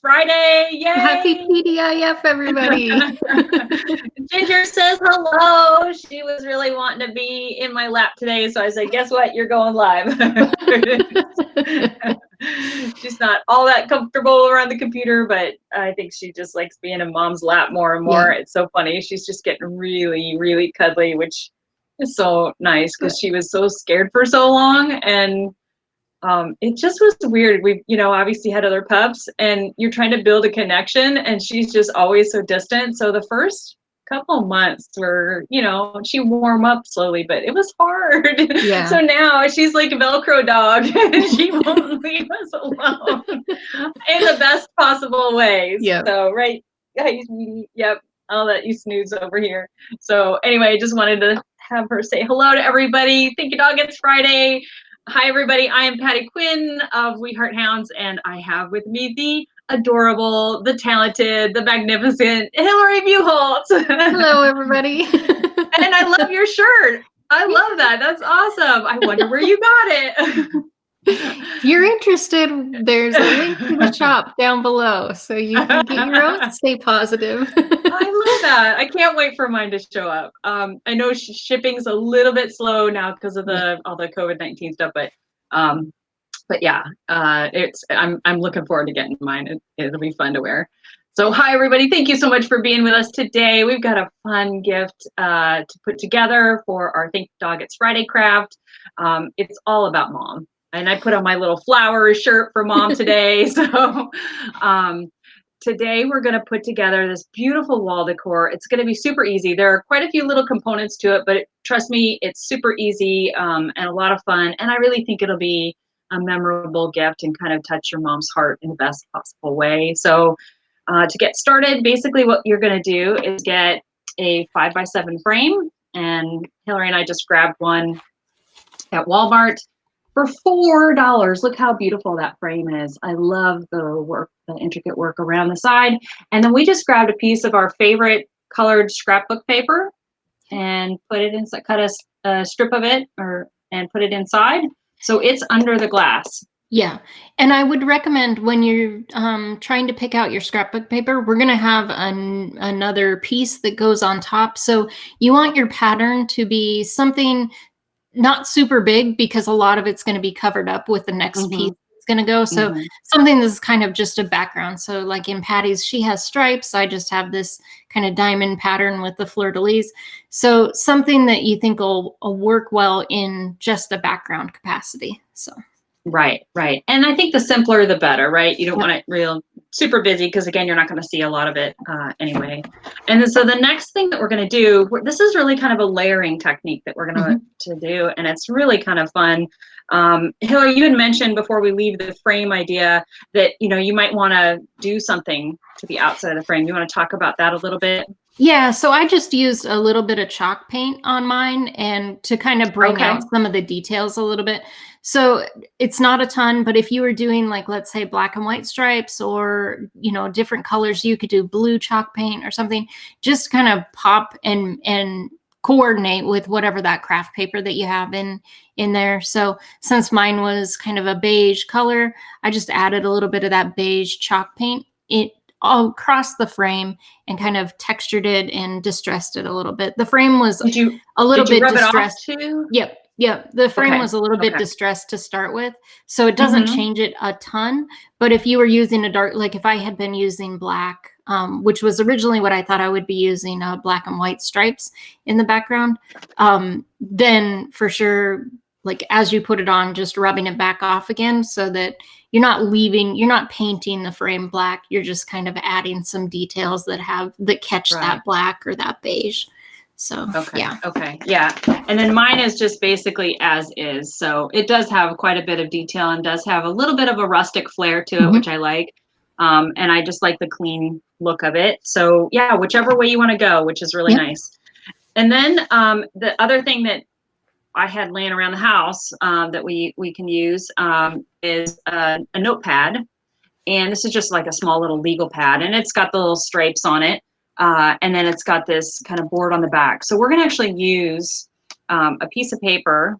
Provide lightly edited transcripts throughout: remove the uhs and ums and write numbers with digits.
Friday. Yay! Happy TDIF, everybody. Ginger says hello. She was really wanting to be in my lap today, so I said, guess what? You're going live. She's not all that comfortable around the computer, but I think she just likes being in mom's lap more and more. Yeah. It's so funny. She's just getting really, really cuddly, which is so nice because she was so scared for so long. And it just was weird. We, obviously had other pups and you're trying to build a connection and she's just always so distant. So the first couple months were, she warm up slowly, but it was hard. Yeah. So now she's like a Velcro dog and she won't leave us alone in the best possible ways. Yep. So, right. Yep. I'll let you snooze over here. So anyway, I just wanted to have her say hello to everybody. Thank you, dog. It's Friday. Hi, everybody. I am Patty Quinn of We Heart Hounds, and I have with me the adorable, the talented, the magnificent Hillary Buchholz. Hello, everybody. And I love your shirt. I love that. That's awesome. I wonder where you got it. If you're interested, there's a link to the shop down below, so you can get your own. Stay positive. I love that. I can't wait for mine to show up. I know shipping's a little bit slow now because of all the COVID-19 stuff, but yeah, I'm looking forward to getting mine. It'll be fun to wear. So hi everybody, thank you so much for being with us today. We've got a fun gift to put together for our Thank Dog It's Friday craft. It's all about mom. And I put on my little flower shirt for mom today. So today we're going to put together this beautiful wall decor. It's going to be super easy. There are quite a few little components to it, but trust me, it's super easy and a lot of fun. And I really think it'll be a memorable gift and kind of touch your mom's heart in the best possible way. So to get started, basically what you're going to do is get a 5x7 frame. And Hillary and I just grabbed one at Walmart for $4. Look how beautiful that frame is. I love the work, the intricate work around the side. And then we just grabbed a piece of our favorite colored scrapbook paper and put it inside, cut a strip of it and put it inside. So it's under the glass. Yeah. And I would recommend when you're trying to pick out your scrapbook paper, we're going to have another piece that goes on top. So you want your pattern to be something not super big because a lot of it's going to be covered up with the next piece it's going to go. So something that's kind of just a background. So like in Patty's, she has stripes. I just have this kind of diamond pattern with the fleur-de-lis. So something that you think will work well in just a background capacity. So. Right. And I think the simpler, the better, right? You don't want it real super busy because, again, you're not going to see a lot of it anyway. And then, so the next thing that we're going to do, this is really kind of a layering technique that we're going to do, and it's really kind of fun. Hillary, you had mentioned before we leave the frame idea that, you might want to do something to the outside of the frame. You want to talk about that a little bit? Yeah, so I just used a little bit of chalk paint on mine and to kind of bring out some of the details a little bit. So it's not a ton, but if you were doing like, let's say black and white stripes or, different colors, you could do blue chalk paint or something, just kind of pop and coordinate with whatever that craft paper that you have in there. So since mine was kind of a beige color, I just added a little bit of that beige chalk paint all across the frame and kind of textured it and distressed it a little bit. The frame was a little bit distressed too. Yep. The frame was a little bit distressed to start with. So it doesn't change it a ton. But if you were using a dark, like if I had been using black, which was originally what I thought I would be using, black and white stripes in the background, then for sure, like as you put it on, just rubbing it back off again so that you're not painting the frame black. You're just kind of adding some details that catch that black or that beige. So, yeah. And then mine is just basically as is. So it does have quite a bit of detail and does have a little bit of a rustic flair to it, which I like. And I just like the clean look of it. So yeah, whichever way you want to go, which is really nice. And then the other thing that I had laying around the house that we can use is a notepad. And this is just like a small little legal pad. And it's got the little stripes on it. And then it's got this kind of board on the back. So we're going to actually use a piece of paper.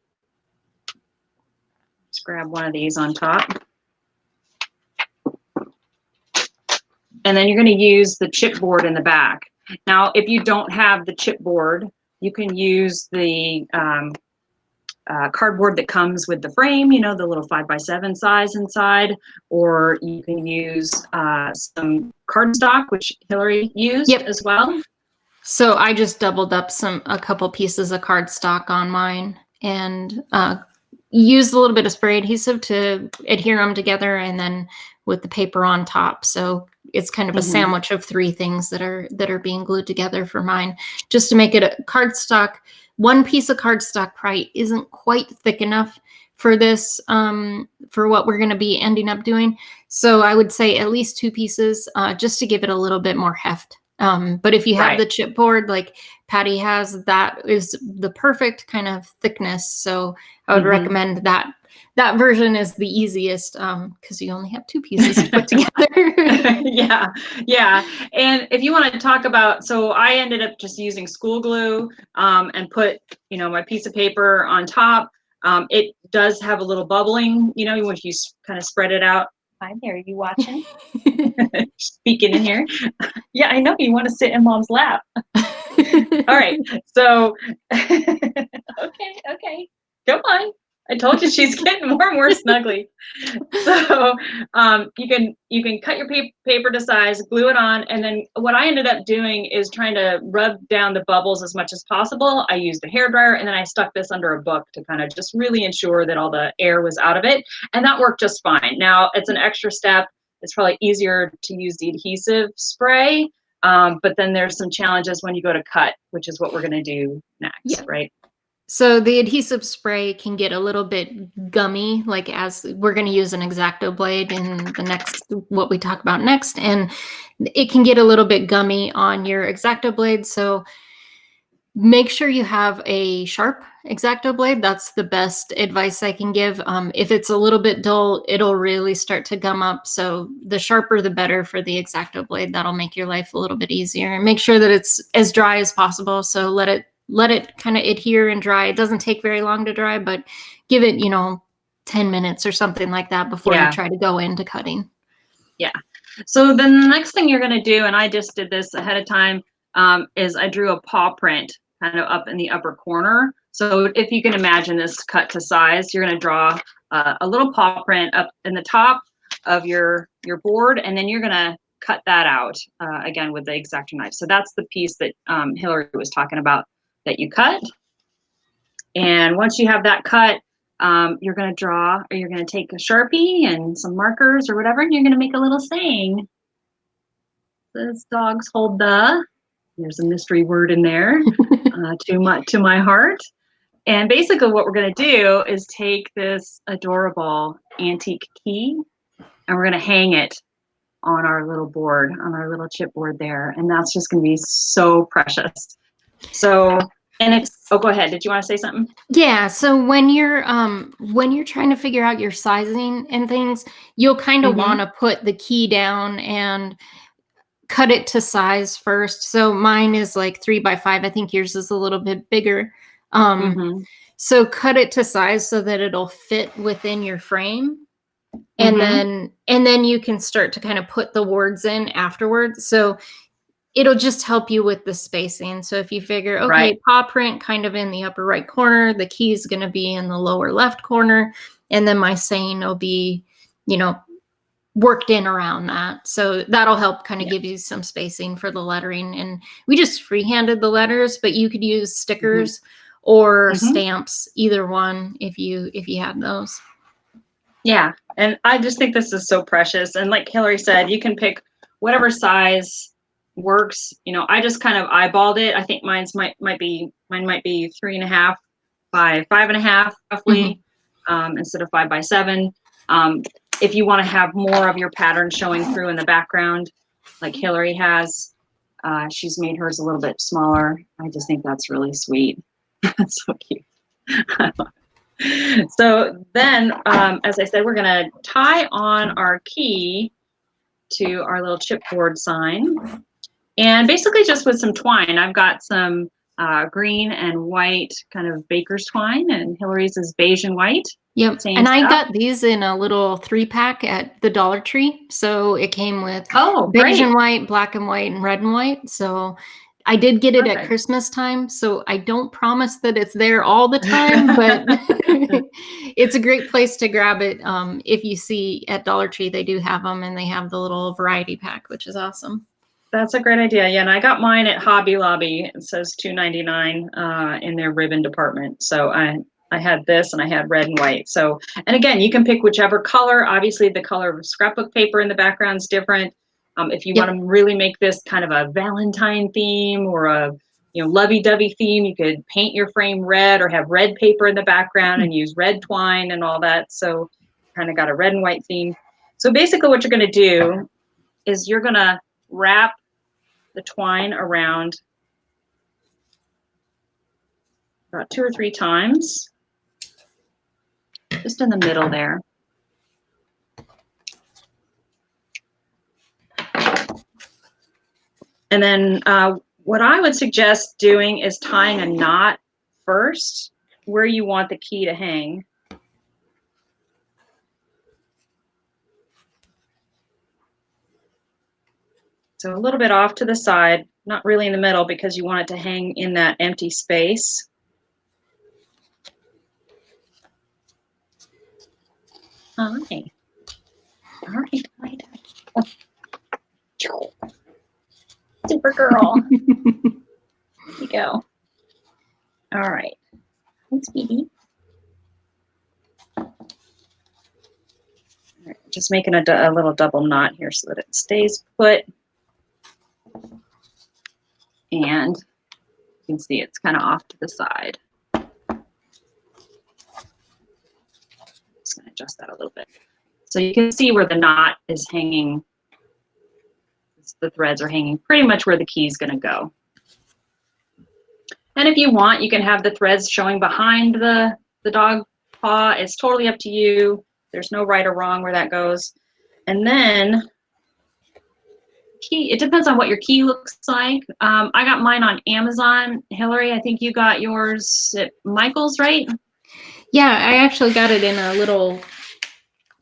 Let's grab one of these on top. and then you're going to use the chipboard in the back. Now, if you don't have the chipboard, you can use the cardboard that comes with the frame, you know, the little 5x7 size inside, or you can use some cardstock, which Hillary used as well. So I just doubled up a couple pieces of cardstock on mine and used a little bit of spray adhesive to adhere them together, and then with the paper on top. So it's kind of a sandwich of three things that are being glued together for mine, just to make it a cardstock. One piece of cardstock probably isn't quite thick enough for this, for what we're going to be ending up doing. So I would say at least two pieces, just to give it a little bit more heft. But if you have the chipboard like Patty has, that is the perfect kind of thickness. So I would recommend that. That version is the easiest, because you only have two pieces to put together. Yeah. And if you want to talk about, so I ended up just using school glue and put, you know, my piece of paper on top. It does have a little bubbling, you know, when you kind of spread it out. Hi there, are you watching? Speaking in here. Yeah, I know you want to sit in mom's lap. All right, so okay, come on. I told you she's getting more and more snuggly. So you can cut your paper to size, glue it on, and then what I ended up doing is trying to rub down the bubbles as much as possible. I used a hairdryer, and then I stuck this under a book to kind of just really ensure that all the air was out of it, and that worked just fine. Now it's an extra step. It's probably easier to use the adhesive spray, but then there's some challenges when you go to cut, which is what we're going to do next, right? So the adhesive spray can get a little bit gummy, like as we're going to use an X-Acto blade in the next, what we talk about next, and it can get a little bit gummy on your X-Acto blade. So make sure you have a sharp X-Acto blade. That's the best advice I can give. If it's a little bit dull, it'll really start to gum up. So the sharper, the better for the X-Acto blade. That'll make your life a little bit easier, and make sure that it's as dry as possible. So let it kind of adhere and dry. It doesn't take very long to dry, but give it, 10 minutes or something like that before you try to go into cutting. Yeah. So then the next thing you're going to do, and I just did this ahead of time, is I drew a paw print kind of up in the upper corner. So if you can imagine this cut to size, you're going to draw a little paw print up in the top of your board, and then you're going to cut that out again with the X-Acto knife. So that's the piece that Hillary was talking about that you cut. And once you have that cut, you're going to draw, or you're going to take a Sharpie and some markers or whatever, and you're going to make a little saying. This dogs hold the, there's a mystery word in there, to my heart. And basically what we're going to do is take this adorable antique key, and we're going to hang it on our little board, on our little chipboard there. And that's just going to be so precious. So, and it's, oh, go ahead. Did you want to say something? Yeah. So when you're trying to figure out your sizing and things, you'll kind of want to put the key down and cut it to size first. So mine is like 3x5. I think yours is a little bit bigger. So cut it to size so that it'll fit within your frame. And then you can start to kind of put the words in afterwards. So it'll just help you with the spacing. So if you figure, okay, paw print kind of in the upper right corner, the key is going to be in the lower left corner, and then my saying will be, worked in around that. So that'll help kind of give you some spacing for the lettering. And we just freehanded the letters, but you could use stickers or stamps, either one, if you had those. Yeah. And I just think this is so precious. And like Hillary said, you can pick whatever size works. I just kind of eyeballed it. I think mine might be 3.5 by 5.5 roughly, instead of 5x7. If you want to have more of your pattern showing through in the background, like Hillary has, she's made hers a little bit smaller. I just think that's really sweet. That's so cute. So then, as I said, we're going to tie on our key to our little chipboard sign, and basically just with some twine. I've got some green and white kind of baker's twine, and Hillary's is beige and white. Yep. Same And I stuff. got these in a little 3-pack at the Dollar Tree. So it came with Oh, beige great. and white, black and white, and red and white. So I did get it at Perfect. Christmas time. So I don't promise that it's there all the time, but it's a great place to grab it. If you see at Dollar Tree, they do have them, and they have the little variety pack, which is awesome. That's a great idea. Yeah, and I got mine at Hobby Lobby. It says $2.99 in their ribbon department. So I had this, and I had red and white. So, and again, you can pick whichever color. Obviously, the color of scrapbook paper in the background is different. If you Yep. want to really make this kind of a Valentine theme or a lovey-dovey theme, you could paint your frame red or have red paper in the background and use red twine and all that. So, kind of got a red and white theme. So basically, what you're going to do is you're going to wrap the twine around about 2 or 3 times, just in the middle there. And then what I would suggest doing is tying a knot first where you want the key to hang. So a little bit off to the side, not really in the middle because you want it to hang in that empty space. All right. All right. All right. Super girl. There you go. All right. Thanks, Phoebe. Right, just making a little double knot here so that it stays put. And you can see it's kind of off to the side. Just going to adjust that a little bit. So you can see where the knot is hanging. The threads are hanging pretty much where the key is going to go. And if you want, you can have the threads showing behind the dog paw. It's totally up to you. There's no right or wrong where that goes. And then key, it depends on what your key looks like. I got mine on Amazon. Hillary, I think you got yours at Michael's, right? Yeah, I actually got it in a little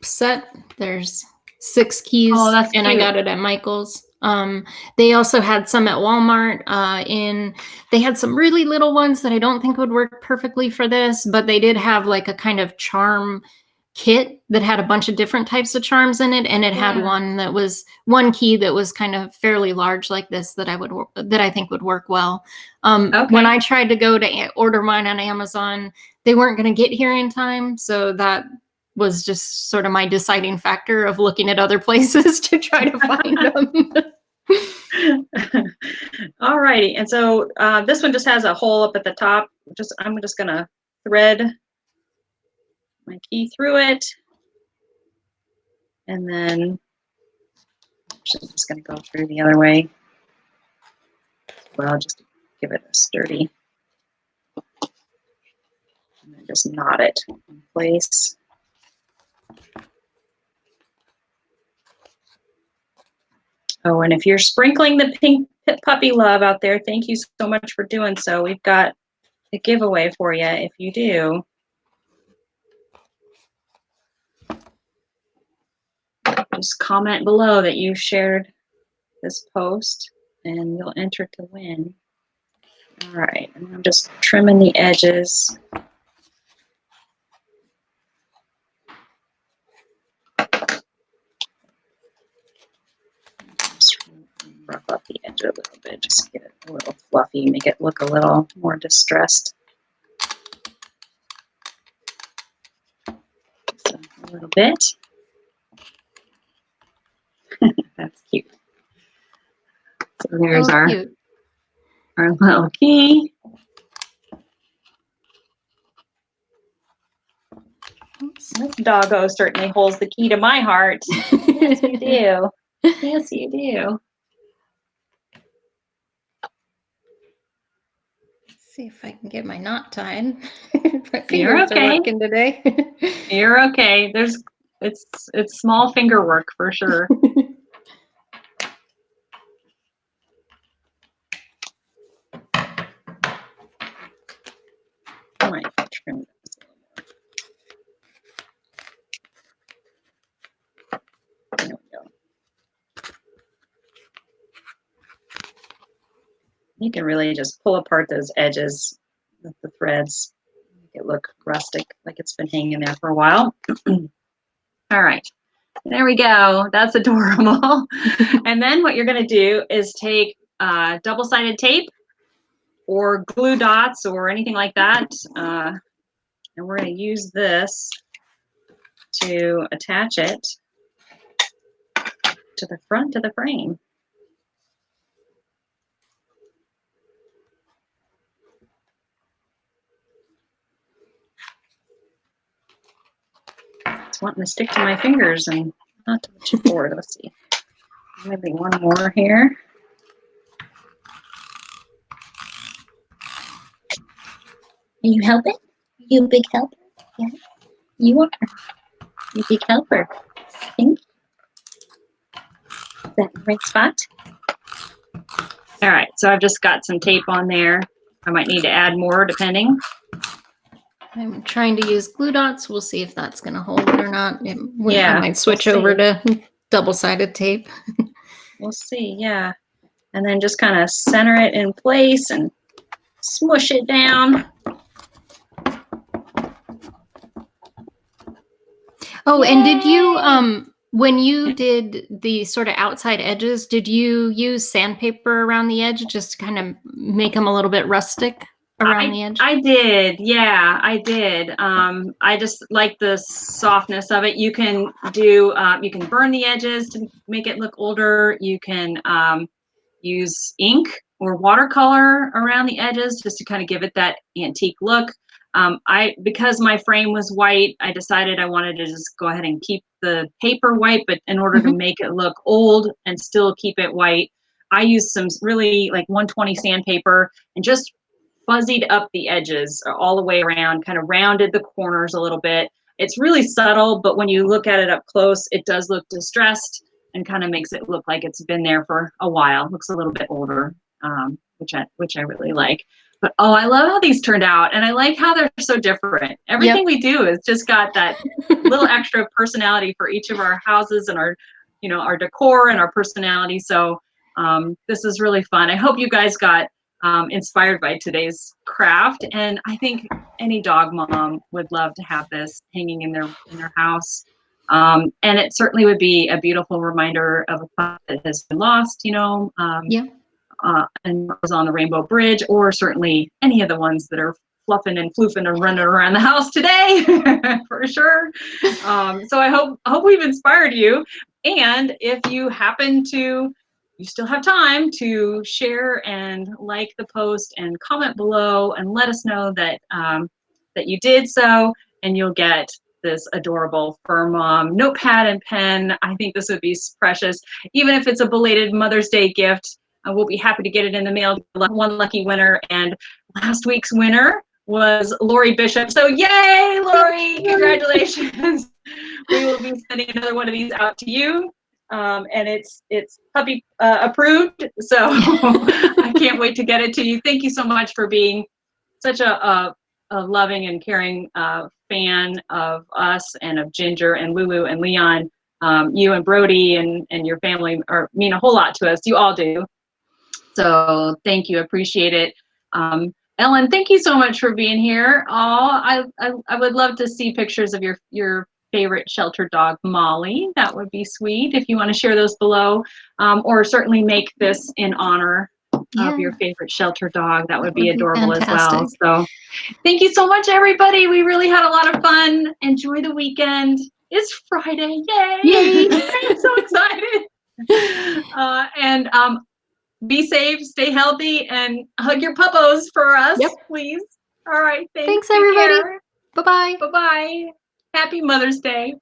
set. There's 6 keys, Oh, that's and cute. I got it at Michael's. They also had some at Walmart. They had some really little ones that I don't think would work perfectly for this, but they did have like a kind of charm kit that had a bunch of different types of charms in it, and it had one key that was kind of fairly large like this that I think would work well. When I tried to go to order mine on Amazon, they weren't going to get here in time, so that was just sort of my deciding factor of looking at other places to try to find them. All righty, and so this one just has a hole up at the top. I'm just gonna thread my key through it, and then I'm just gonna go through the other way as well, just to give it a sturdy. And then just knot it in place. Oh, and if you're sprinkling the pink puppy love out there, thank you so much for doing so. We've got a giveaway for you if you do. Just comment below that you shared this post and you'll enter to win. All right, and I'm just trimming the edges. Just rough up the edge a little bit, just get it a little fluffy, make it look a little more distressed. So a little bit. That's cute. So there's our little key. This doggo certainly holds the key to my heart. Yes, you do. Yes, you do. See if I can get my knot tied. My fingers You're okay. are working today. You're okay. It's small finger work for sure. trim this. There we go. You can really just pull apart those edges with the threads, make it look rustic, like it's been hanging there for a while. All right, there we go. That's adorable. And then what you're going to do is take double-sided tape or glue dots or anything like that, and we're going to use this to attach it to the front of the frame. It's wanting to stick to my fingers and not to the chipboard. Let's see. Maybe one more here. Are you helping? Are you a big helper? Yeah, you are. You big helper. Thank you. Is that the right spot? All right, so I've just got some tape on there. I might need to add more depending. I'm trying to use glue dots. We'll see if that's going to hold it or not. I might switch we'll over to double-sided tape. We'll see, yeah. And then just kind of center it in place and smush it down. Oh, Yay! And did you, when you did the sort of outside edges, did you use sandpaper around the edge just to kind of make them a little bit rustic around the edge? I did, yeah, I did. I just like the softness of it. You can do, you can burn the edges to make it look older. You can use ink or watercolor around the edges just to kind of give it that antique look. Because my frame was white, I decided I wanted to just go ahead and keep the paper white, but in order to make it look old and still keep it white, I used some really like 120 sandpaper and just fuzzied up the edges all the way around, kind of rounded the corners a little bit. It's really subtle, but when you look at it up close, it does look distressed and kind of makes it look like it's been there for a while. It looks a little bit older, which I really like. But oh, I love how these turned out, and I like how they're so different. Everything we do has just got that little extra personality for each of our houses and our, our decor and our personality. So this is really fun. I hope you guys got inspired by today's craft, and I think any dog mom would love to have this hanging in their house. And it certainly would be a beautiful reminder of a pup that has been lost, and was on the Rainbow Bridge, or certainly any of the ones that are fluffing and floofing and running around the house today, for sure. So I hope we've inspired you. And if you happen to, you still have time to share and like the post and comment below and let us know that that you did so, and you'll get this adorable Fur Mom notepad and pen. I think this would be precious, even if it's a belated Mother's Day gift. We'll be happy to get it in the mail. One lucky winner, and last week's winner was Lori Bishop. So yay, Lori! Congratulations. We will be sending another one of these out to you. And it's puppy approved, so I can't wait to get it to you. Thank you so much for being such a loving and caring fan of us and of Ginger and Lulu and Leon. You and Brody and your family mean a whole lot to us. You all do. So thank you, appreciate it. Ellen, thank you so much for being here. I would love to see pictures of your favorite shelter dog, Molly. That would be sweet if you want to share those below, or certainly make this in honor of your favorite shelter dog. That would be adorable as well. So thank you so much, everybody. We really had a lot of fun. Enjoy the weekend. It's Friday. Yay! Yay! I'm so excited. And be safe, stay healthy, and hug your puppos for us, please. All right. Thanks, everybody. Bye-bye. Bye-bye. Happy Mother's Day.